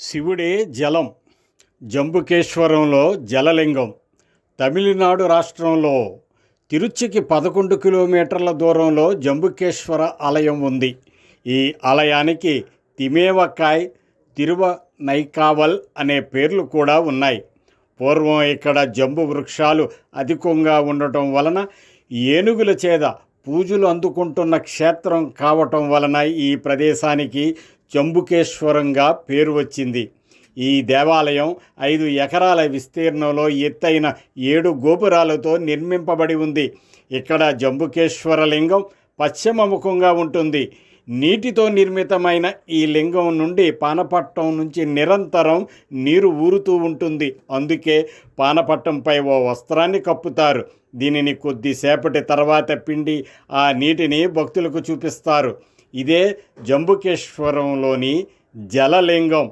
శివుడే జలం. జంబుకేశ్వరంలో జలలింగం. తమిళనాడు రాష్ట్రంలో తిరుచికి 11 కిలోమీటర్ల దూరంలో జంబుకేశ్వర ఆలయం ఉంది. ఈ ఆలయానికి తిమేవకాయ్, తిరువనైకావల్ అనే పేర్లు కూడా ఉన్నాయి. పూర్వం ఇక్కడ జంబు వృక్షాలు అధికంగా ఉండటం వలన ఏనుగుల చేత పూజలు అందుకుంటున్న క్షేత్రం కావటం వలన ఈ ప్రదేశానికి జంబుకేశ్వరంగా పేరు వచ్చింది. ఈ దేవాలయం 5 ఎకరాల విస్తీర్ణంలో ఎత్తైన 7 గోపురాలతో నిర్మింపబడి ఉంది. ఇక్కడ జంబుకేశ్వర లింగం పశ్చిమముఖంగా ఉంటుంది. నీటితో నిర్మితమైన ఈ లింగం నుండి పానపట్టం నుంచి నిరంతరం నీరు ఊరుతూ ఉంటుంది. అందుకే పానపట్టంపై ఓ వస్త్రాన్ని కప్పుతారు. దీనిని కొద్దిసేపటి తర్వాత పిండి ఆ నీటిని భక్తులకు చూపిస్తారు. ఇదే జంబుకేశ్వరంలోని జలలింగం.